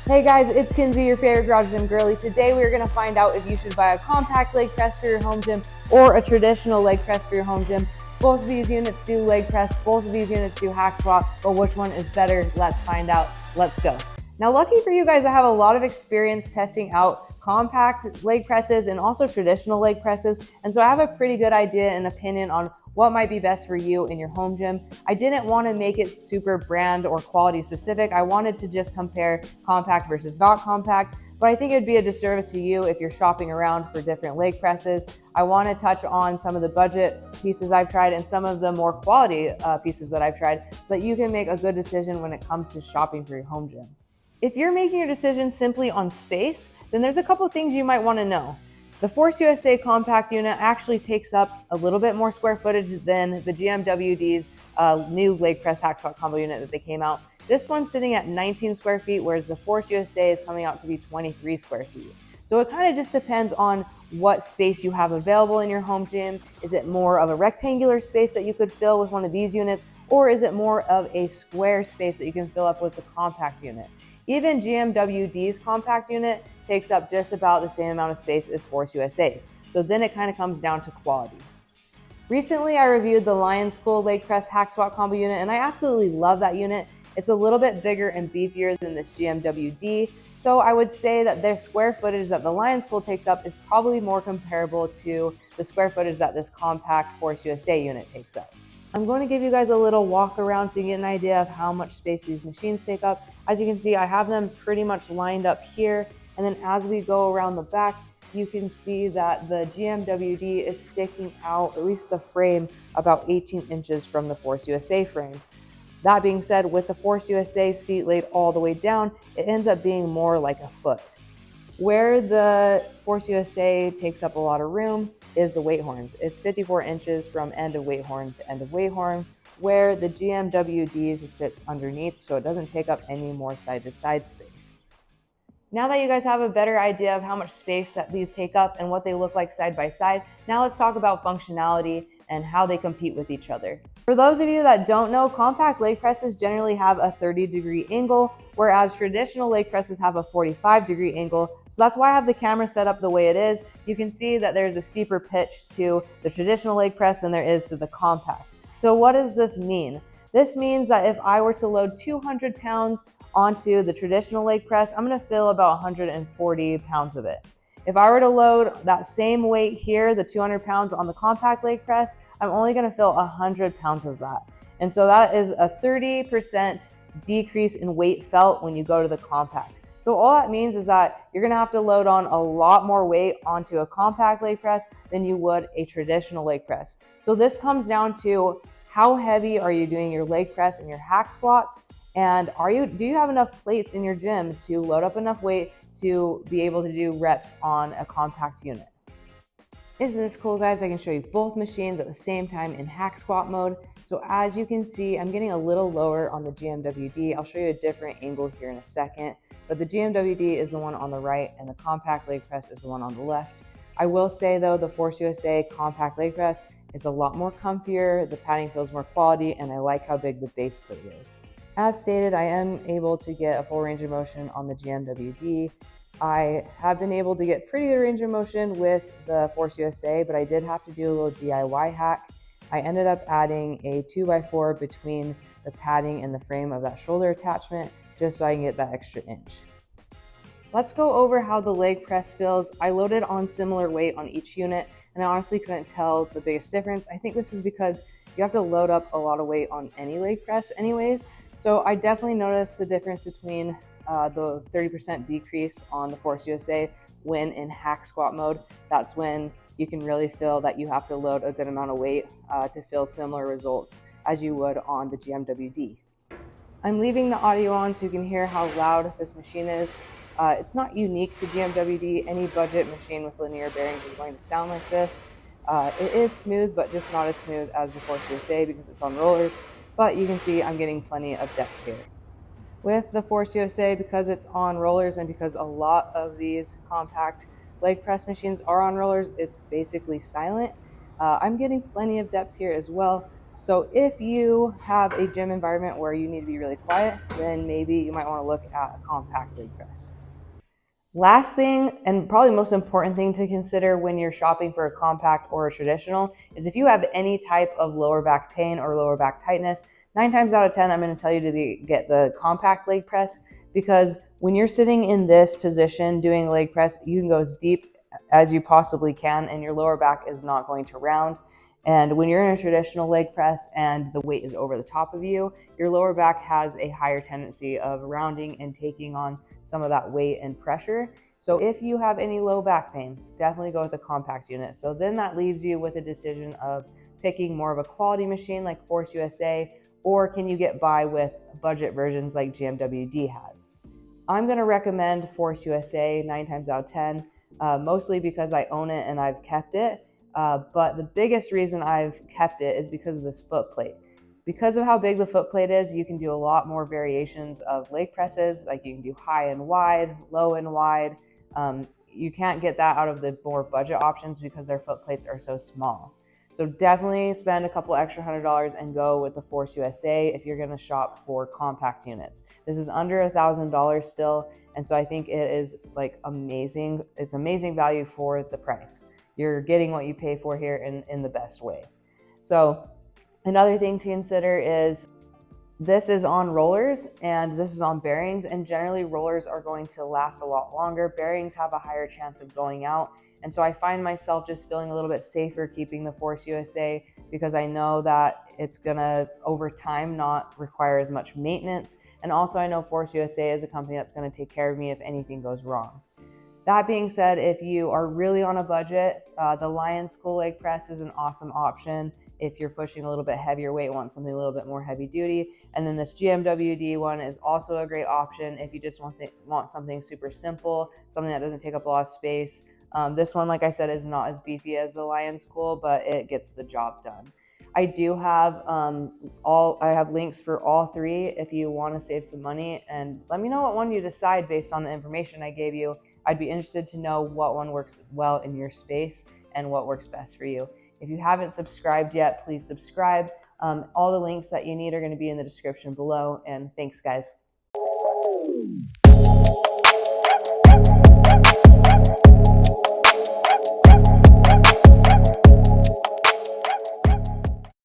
Hey guys, it's Kinsey, your favorite garage gym girly. Today we're going to find out if you should buy a compact leg press for your home gym or a traditional leg press for your home gym. Both of these units do leg press, both of these units do hack squat, but which one is better? Let's find out. Let's go. Now, lucky for you guys, I have a lot of experience testing out compact leg presses and also traditional leg presses, and so I have a pretty good idea and opinion on what might be best for you in your home gym. I didn't want to make it super brand or quality specific. I wanted to just compare compact versus not compact, but I think it'd be a disservice to you if you're shopping around for different leg presses. I want to touch on some of the budget pieces I've tried and some of the more quality pieces that I've tried so that you can make a good decision when it comes to shopping for your home gym. If you're making your decision simply on space, then there's a couple things you might want to know. The Force USA compact unit actually takes up a little bit more square footage than the GMWD's new leg press hack squat combo unit that they came out. This one's sitting at 19 square feet, whereas the Force USA is coming out to be 23 square feet. So it kind of just depends on what space you have available in your home gym. Is it more of a rectangular space that you could fill with one of these units, or is it more of a square space that you can fill up with the compact unit? Even GMWD's compact unit takes up just about the same amount of space as Force USA's. So then it kind of comes down to quality. Recently, I reviewed the Lionscool leg press hack squat combo unit, and I absolutely love that unit. It's a little bit bigger and beefier than this GMWD, so I would say that their square footage that the Lionscool takes up is probably more comparable to the square footage that this compact Force USA unit takes up. I'm going to give you guys a little walk around so you get an idea of how much space these machines take up. As you can see, I have them pretty much lined up here, and then as we go around the back, you can see that the GMWD is sticking out, at least the frame, about 18 inches from the Force USA frame. That being said, with the Force USA seat laid all the way down, it ends up being more like a foot. Where the Force USA takes up a lot of room is the weight horns. It's 54 inches from end of weight horn to end of weight horn, where the GMWD's sits underneath, so it doesn't take up any more side-to-side space. Now that you guys have a better idea of how much space that these take up and what they look like side by side, now let's talk about functionality and how they compete with each other. For those of you that don't know, compact leg presses generally have a 30-degree angle, whereas traditional leg presses have a 45-degree angle. So that's why I have the camera set up the way it is. You can see that there's a steeper pitch to the traditional leg press than there is to the compact. So what does this mean? This means that if I were to load 200 pounds onto the traditional leg press, I'm going to fill about 140 pounds of it. If I were to load that same weight here, the 200 pounds on the compact leg press, I'm only going to fill 100 pounds of that. And so that is a 30% decrease in weight felt when you go to the compact. So all that means is that you're going to have to load on a lot more weight onto a compact leg press than you would a traditional leg press. So this comes down to how heavy are you doing your leg press and your hack squats, and do you have enough plates in your gym to load up enough weight to be able to do reps on a compact unit. Isn't this cool, guys? I can show you both machines at the same time in hack squat mode. So as you can see, I'm getting a little lower on the GMWD. I'll show you a different angle here in a second, but the GMWD is the one on the right and the compact leg press is the one on the left. I will say though, the Force USA compact leg press is a lot more comfier, the padding feels more quality, and I like how big the base plate is. As stated, I am able to get a full range of motion on the GMWD. I have been able to get pretty good range of motion with the Force USA, but I did have to do a little DIY hack. I ended up adding a 2x4 between the padding and the frame of that shoulder attachment, just so I can get that extra inch. Let's go over how the leg press feels. I loaded on similar weight on each unit, and I honestly couldn't tell the biggest difference. I think this is because you have to load up a lot of weight on any leg press anyways. So I definitely noticed the difference between the 30% decrease on the Force USA when in hack squat mode. That's when you can really feel that you have to load a good amount of weight to feel similar results as you would on the GMWD. I'm leaving the audio on so you can hear how loud this machine is. It's not unique to GMWD. Any budget machine with linear bearings is going to sound like this. It is smooth, but just not as smooth as the Force USA because it's on rollers. But you can see I'm getting plenty of depth here. With the Force USA, because it's on rollers and because a lot of these compact leg press machines are on rollers, it's basically silent. I'm getting plenty of depth here as well, So if you have a gym environment where you need to be really quiet, then maybe you might want to look at a compact leg press. Last thing, and probably most important thing to consider when you're shopping for a compact or a traditional, is if you have any type of lower back pain or lower back tightness, 9 times out of 10, I'm going to tell you to get the compact leg press, because when you're sitting in this position doing leg press, you can go as deep as you possibly can and your lower back is not going to round. And when you're in a traditional leg press and the weight is over the top of you, your lower back has a higher tendency of rounding and taking on some of that weight and pressure. So if you have any low back pain, definitely go with a compact unit. So then that leaves you with a decision of picking more of a quality machine like Force USA, or can you get by with budget versions like GMWD has? I'm going to recommend Force USA 9 times out of 10, mostly because I own it and I've kept it. But the biggest reason I've kept it is because of this foot plate. Because of how big the foot plate is, you can do a lot more variations of leg presses. Like you can do high and wide, low and wide. You can't get that out of the more budget options because their foot plates are so small. So definitely spend a couple extra $100 and go with the Force USA if you're going to shop for compact units. This is under $1,000 still, and so I think it is like amazing. It's amazing value for the price. You're getting what you pay for here in the best way. So another thing to consider is this is on rollers and this is on bearings, and generally rollers are going to last a lot longer. Bearings have a higher chance of going out. And so I find myself just feeling a little bit safer keeping the Force USA because I know that it's gonna, over time, not require as much maintenance. And also I know Force USA is a company that's gonna take care of me if anything goes wrong. That being said, if you are really on a budget, the Lionscool leg press is an awesome option. If you're pushing a little bit heavier weight, want something a little bit more heavy duty. And then this GMWD one is also a great option if you just want something super simple, something that doesn't take up a lot of space. This one, like I said, is not as beefy as the Lionscool, but it gets the job done. I do have I have links for all three if you want to save some money, and let me know what one you decide based on the information I gave you. I'd be interested to know what one works well in your space and what works best for you. If you haven't subscribed yet, please subscribe. All the links that you need are going to be in the description below, and thanks, guys.